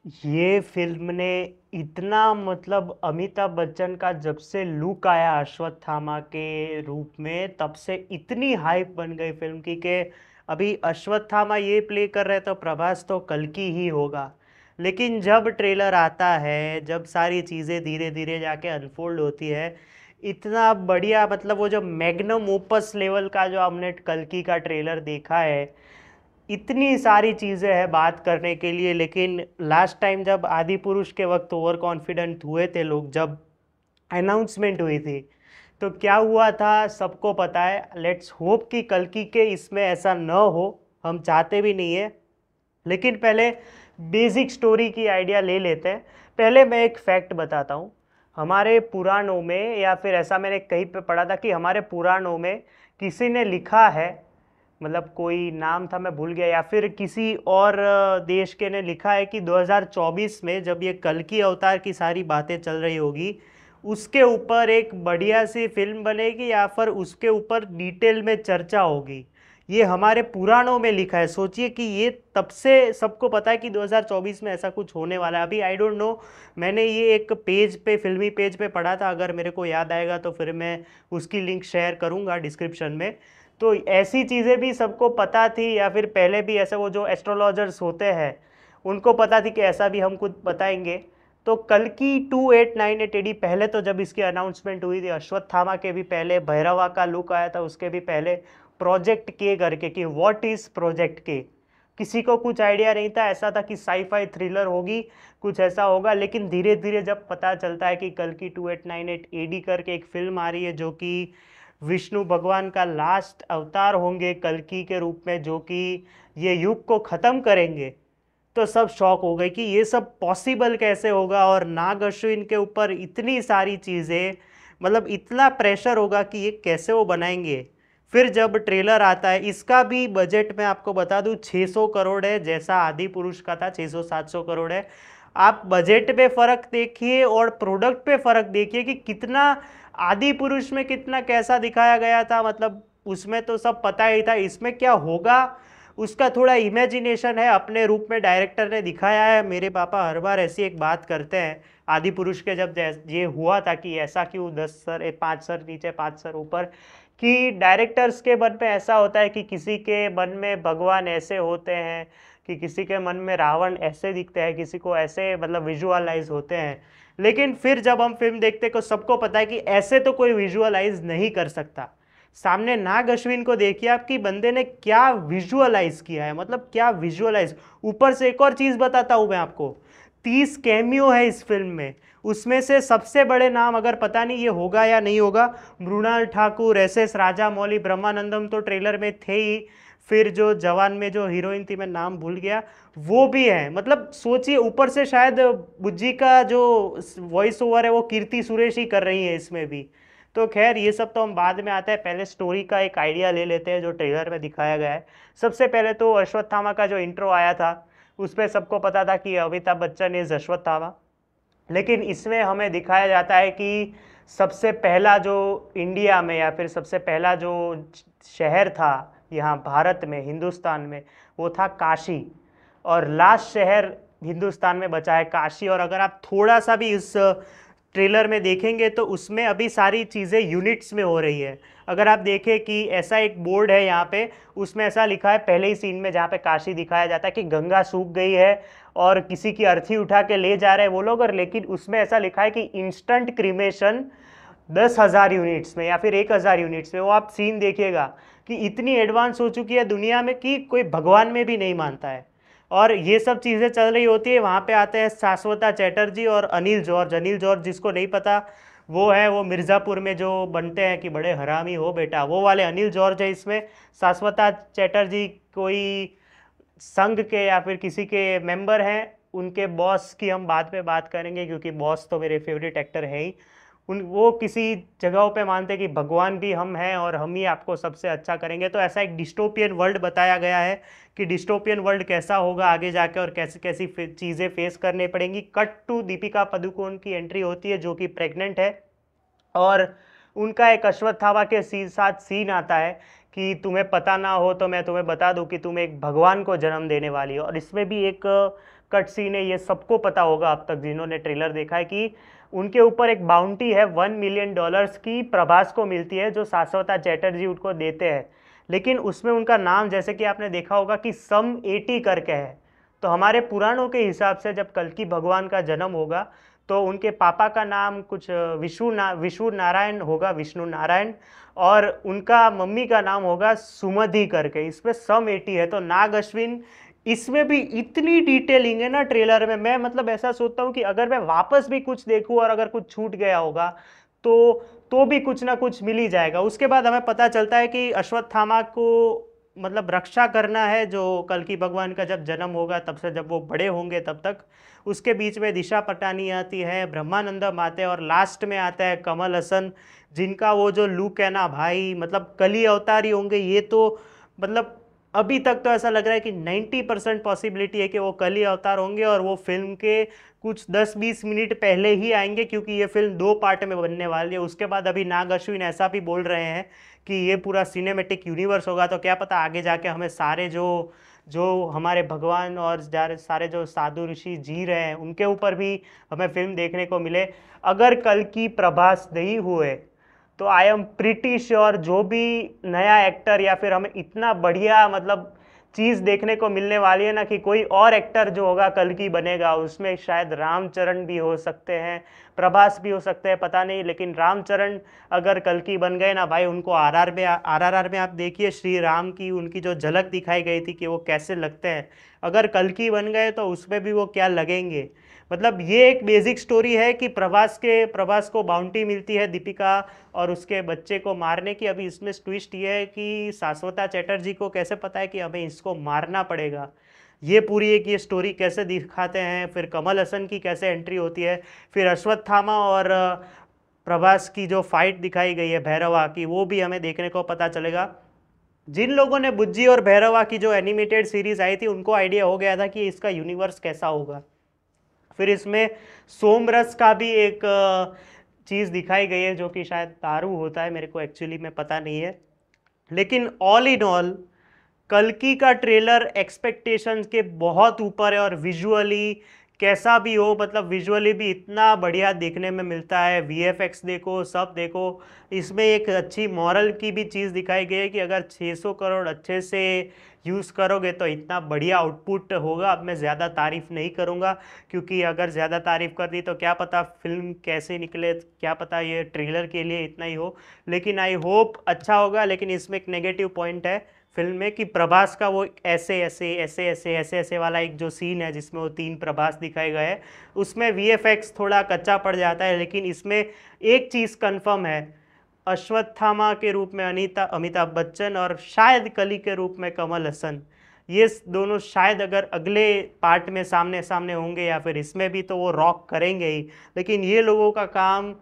ये फ़िल्म ने इतना मतलब अमिताभ बच्चन का जब से लुक आया अश्वत्थामा के रूप में तब से इतनी हाइप बन गई फ़िल्म की कि अभी अश्वत्थामा ये प्ले कर रहे तो प्रभास तो कल्कि ही होगा। लेकिन जब ट्रेलर आता है, जब सारी चीज़ें धीरे-धीरे जाके अनफ़ोल्ड होती है, इतना बढ़िया मतलब वो जो मैग्नम ओपस लेवल का जो हमने कल्कि का ट्रेलर देखा है, इतनी सारी चीज़ें हैं बात करने के लिए। लेकिन लास्ट टाइम जब आदि पुरुष के वक्त ओवर कॉन्फिडेंट हुए थे लोग, जब अनाउंसमेंट हुई थी, तो क्या हुआ था सबको पता है। लेट्स होप कि कल्कि के इसमें ऐसा न हो, हम चाहते भी नहीं है। लेकिन पहले बेसिक स्टोरी की आइडिया ले लेते हैं। पहले मैं एक फैक्ट बताता हूँ। हमारे पुराणों में, या फिर ऐसा मैंने कहीं पे पढ़ा था कि हमारे पुराणों में किसी ने लिखा है, मतलब कोई नाम था मैं भूल गया, या फिर किसी और देश के ने लिखा है कि 2024 में जब ये कल्कि अवतार की सारी बातें चल रही होगी, उसके ऊपर एक बढ़िया सी फिल्म बनेगी या फिर उसके ऊपर डिटेल में चर्चा होगी। ये हमारे पुराणों में लिखा है। सोचिए कि ये तब से सबको पता है कि 2024 में ऐसा कुछ होने वाला है। अभी आई डोंट नो, मैंने ये एक पेज पे, फिल्मी पेज पे पढ़ा था। अगर मेरे को याद आएगा तो फिर मैं उसकी लिंक शेयर करूँगा डिस्क्रिप्शन में। तो ऐसी चीज़ें भी सबको पता थी, या फिर पहले भी ऐसे वो जो एस्ट्रोलॉजर्स होते हैं उनको पता थी कि ऐसा भी हम कुछ बताएंगे। तो कल की 2898 एडी पहले, तो जब इसकी अनाउंसमेंट हुई थी, अश्वत्थामा के भी पहले, भैरवा का लुक आया था उसके भी पहले, प्रोजेक्ट के करके, कि व्हाट इज प्रोजेक्ट के, किसी को कुछ आइडिया नहीं था। ऐसा था कि साईफाई थ्रिलर होगी, कुछ ऐसा होगा। लेकिन धीरे धीरे जब पता चलता है कि कल की 2898 एडी करके एक फिल्म आ रही है, जो कि विष्णु भगवान का लास्ट अवतार होंगे कल्कि के रूप में, जो कि ये युग को ख़त्म करेंगे, तो सब शॉक हो गए कि ये सब पॉसिबल कैसे होगा। और नाग अश्विन के ऊपर इतनी सारी चीज़ें, मतलब इतना प्रेशर होगा कि ये कैसे वो बनाएंगे। फिर जब ट्रेलर आता है, इसका भी बजट मैं आपको बता दूं 600 करोड़ है, जैसा आदि पुरुष का था 600-700 करोड़ है। आप बजट पे फ़र्क देखिए और प्रोडक्ट पे फ़र्क देखिए कि कितना आदि पुरुष में कितना कैसा दिखाया गया था। मतलब उसमें तो सब पता ही था, इसमें क्या होगा उसका थोड़ा इमेजिनेशन है, अपने रूप में डायरेक्टर ने दिखाया है। मेरे पापा हर बार ऐसी एक बात करते हैं, आदि पुरुष के जब ये हुआ था कि ऐसा क्यों 10 सर 5 सर नीचे 5 सर ऊपर, कि डायरेक्टर्स के मन में ऐसा होता है कि किसी के मन में भगवान ऐसे होते हैं, कि किसी के मन में रावण ऐसे दिखते हैं, किसी को ऐसे मतलब विजुअलाइज होते हैं। लेकिन फिर जब हम फिल्म देखते हैं तो सबको पता है कि ऐसे तो कोई विजुअलाइज नहीं कर सकता। सामने नाग अश्विन को देखिए आपकी, बंदे ने क्या विजुअलाइज किया है, मतलब क्या विजुअलाइज। ऊपर से एक और चीज बताता हूं मैं आपको, 30 कैमियो है इस फिल्म में। उसमें से सबसे बड़े नाम, अगर पता नहीं ये होगा या नहीं होगा, मृणाल ठाकुर, एस एस राजा मौली, ब्रह्मानंदम तो ट्रेलर में थे ही। फिर जो जवान में जो हीरोइन थी, मैं नाम भूल गया, वो भी है। मतलब सोचिए, ऊपर से शायद बुज्जी का जो वॉइस ओवर है वो कीर्ति सुरेश ही कर रही है इसमें भी। तो खैर ये सब तो हम बाद में आते हैं, पहले स्टोरी का एक आइडिया ले लेते हैं जो ट्रेलर में दिखाया गया है। सबसे पहले तो अश्वत्थामा का जो इंट्रो आया था, उस पर सबको पता था कि अमिताभ बच्चन इज अश्वत्थामा। लेकिन इसमें हमें दिखाया जाता है कि सबसे पहला जो इंडिया में, या फिर सबसे पहला जो शहर था यहाँ भारत में, हिंदुस्तान में, वो था काशी। और लास्ट शहर हिंदुस्तान में बचा है काशी। और अगर आप थोड़ा सा भी इस ट्रेलर में देखेंगे तो उसमें अभी सारी चीज़ें यूनिट्स में हो रही है। अगर आप देखें कि ऐसा एक बोर्ड है यहाँ पे, उसमें ऐसा लिखा है पहले ही सीन में, जहाँ पे काशी दिखाया जाता है कि गंगा सूख गई है और किसी की अर्थी उठा के ले जा रहे हैं वो लोग। और लेकिन उसमें ऐसा लिखा है कि इंस्टेंट क्रीमेशन 10,000 यूनिट्स में या फिर 1,000 यूनिट्स में। वो आप सीन देखिएगा कि इतनी एडवांस हो चुकी है दुनिया में कि कोई भगवान में भी नहीं मानता है। और ये सब चीज़ें चल रही होती है, वहाँ पे आते हैं शाश्वता चैटर्जी और अनिल जॉर्ज। अनिल जॉर्ज जिसको नहीं पता, वो है वो मिर्ज़ापुर में जो बनते हैं कि बड़े हरामी हो बेटा, वो वाले अनिल जॉर्ज है इसमें। शाश्वता चैटर्जी कोई संघ के या फिर किसी के मेंबर हैं। उनके बॉस की हम बाद में बात करेंगे, क्योंकि बॉस तो मेरे फेवरेट एक्टर हैं ही। उन वो किसी जगहों पे मानते हैं कि भगवान भी हम हैं और हम ही आपको सबसे अच्छा करेंगे। तो ऐसा एक डिस्टोपियन वर्ल्ड बताया गया है कि डिस्टोपियन वर्ल्ड कैसा होगा आगे जाके और कैसी कैसी चीज़ें फेस करनी पड़ेंगी। कट टू दीपिका पादुकोण की एंट्री होती है जो कि प्रेग्नेंट है, और उनका एक अश्वत्थामा के साथ सीन आता है कि तुम्हें पता ना हो तो मैं तुम्हें बता दूं कि तुम एक भगवान को जन्म देने वाली हो। और इसमें भी एक कट सीन है, ये सबको पता होगा अब तक जिन्होंने ट्रेलर देखा है कि उनके ऊपर एक बाउंटी है $1 मिलियन की प्रभास को मिलती है, जो शाश्वता चैटर्जी उनको देते हैं। लेकिन उसमें उनका नाम जैसे कि आपने देखा होगा कि सम 80 करके है। तो हमारे पुराणों के हिसाब से जब कल्कि भगवान का जन्म होगा तो उनके पापा का नाम कुछ विष्णु नारायण होगा, विष्णु नारायण, और उनका मम्मी का नाम होगा सुमधि करके। इसमें सम 80 है। तो नाग अश्विन, इसमें भी इतनी डिटेलिंग है ना ट्रेलर में, मैं मतलब ऐसा सोचता हूँ कि अगर मैं वापस भी कुछ देखूँ और अगर कुछ छूट गया होगा तो भी कुछ ना कुछ मिल ही जाएगा। उसके बाद हमें पता चलता है कि अश्वत्थामा को मतलब रक्षा करना है, जो कल्कि भगवान का जब जन्म होगा तब से जब वो बड़े होंगे तब तक। उसके बीच में दिशा पटानी आती है, ब्रह्मानंदम आते हैं, और लास्ट में आता है कमल हसन, जिनका वो जो लुक है ना भाई, मतलब कली अवतारी होंगे ये तो। मतलब अभी तक तो ऐसा लग रहा है कि 90% पॉसिबिलिटी है कि वो कली अवतार होंगे, और वो फिल्म के कुछ 10-20 मिनट पहले ही आएंगे, क्योंकि ये फिल्म 2 पार्ट में बनने वाली है। उसके बाद अभी नाग अश्विन ऐसा भी बोल रहे हैं कि ये पूरा सिनेमेटिक यूनिवर्स होगा। तो क्या पता आगे जाके हमें सारे जो जो हमारे भगवान और सारे जो साधु ऋषि जी रहे हैं उनके ऊपर भी हमें फिल्म देखने को मिले। अगर कल की प्रभास नहीं हुए तो आई एम प्रिटी श्योर जो भी नया एक्टर या फिर हमें इतना बढ़िया मतलब चीज़ देखने को मिलने वाली है ना, कि कोई और एक्टर जो होगा कल की बनेगा, उसमें शायद रामचरण भी हो सकते हैं, प्रभास भी हो सकते हैं, पता नहीं। लेकिन रामचरण अगर कल की बन गए ना भाई, उनको आरआरआर में आप देखिए श्री राम की उनकी जो झलक दिखाई गई थी कि वो कैसे लगते हैं, अगर कल की बन गए तो उसमें भी वो क्या लगेंगे। मतलब ये एक बेसिक स्टोरी है कि प्रभास को बाउंटी मिलती है दीपिका और उसके बच्चे को मारने की। अभी इसमें ट्विस्ट ये है कि शाश्वता चैटर्जी को कैसे पता है कि हमें इसको मारना पड़ेगा। ये पूरी एक ये स्टोरी कैसे दिखाते हैं, फिर कमल हसन की कैसे एंट्री होती है, फिर अश्वत्थामा और प्रभास की जो फाइट दिखाई गई है भैरवा की, वो भी हमें देखने को पता चलेगा। जिन लोगों ने बुज्जी और भैरवा की जो एनिमेटेड सीरीज आई थी उनको आइडिया हो गया था कि इसका यूनिवर्स कैसा होगा। फिर इसमें सोमरस का भी एक चीज़ दिखाई गई है जो कि शायद दारू होता है, मेरे को एक्चुअली में पता नहीं है। लेकिन ऑल इन ऑल कल्कि का ट्रेलर एक्सपेक्टेशंस के बहुत ऊपर है, और विजुअली कैसा भी हो, मतलब विजुअली भी इतना बढ़िया देखने में मिलता है। वीएफएक्स देखो, सब देखो। इसमें एक अच्छी मॉरल की भी चीज़ दिखाई गई है कि अगर 600 करोड़ अच्छे से यूज़ करोगे तो इतना बढ़िया आउटपुट होगा। अब मैं ज़्यादा तारीफ़ नहीं करूँगा, क्योंकि अगर ज़्यादा तारीफ़ कर दी तो क्या पता फिल्म कैसे निकले, क्या पता ये ट्रेलर के लिए इतना ही हो। लेकिन आई होप अच्छा होगा। लेकिन इसमें एक नेगेटिव पॉइंट है फिल्म में कि प्रभास का वो ऐसे ऐसे ऐसे ऐसे ऐसे ऐसे वाला एक जो सीन है जिसमें वो 3 प्रभास दिखाए गए हैं, उसमें वीएफएक्स थोड़ा कच्चा पड़ जाता है। लेकिन इसमें एक चीज़ कंफर्म है, अश्वत्थामा के रूप में अमिताभ बच्चन और शायद कली के रूप में कमल हसन, ये दोनों शायद अगर अगले पार्ट में सामने सामने होंगे या फिर इसमें भी तो वो रॉक करेंगे ही। लेकिन ये लोगों का काम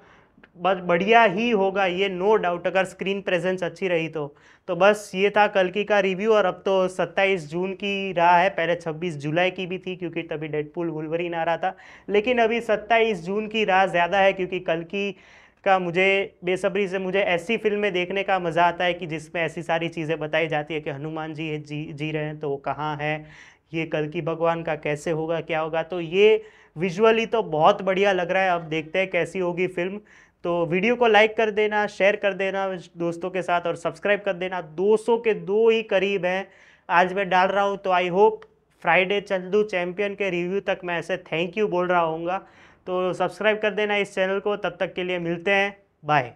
बस बढ़िया ही होगा, ये नो डाउट, अगर स्क्रीन प्रेजेंस अच्छी रही तो बस ये था कल्कि का रिव्यू। और अब तो 27 जून की राह है, पहले 26 जुलाई की भी थी क्योंकि तभी डेडपूल वुल्वरीन आ रहा था। लेकिन अभी 27 जून की राह ज़्यादा है, क्योंकि कल्कि का मुझे बेसब्री से मुझे ऐसी फिल्में देखने का मज़ा आता है कि जिसमें ऐसी सारी चीज़ें बताई जाती है कि हनुमान जी जी रहे हैं तो वो कहाँ है, ये कल्कि भगवान का कैसे होगा, क्या होगा। तो ये विजुअली तो बहुत बढ़िया लग रहा है। अब देखते हैं कैसी होगी फिल्म। तो वीडियो को लाइक कर देना, शेयर कर देना दोस्तों के साथ, और सब्सक्राइब कर देना। 200 के 2 ही करीब हैं आज मैं डाल रहा हूँ। तो I hope Friday Chandu champion के रिव्यू तक मैं ऐसे थैंक यू बोल रहा हूँगा। तो सब्सक्राइब कर देना इस चैनल को। तब तक के लिए मिलते हैं, बाय।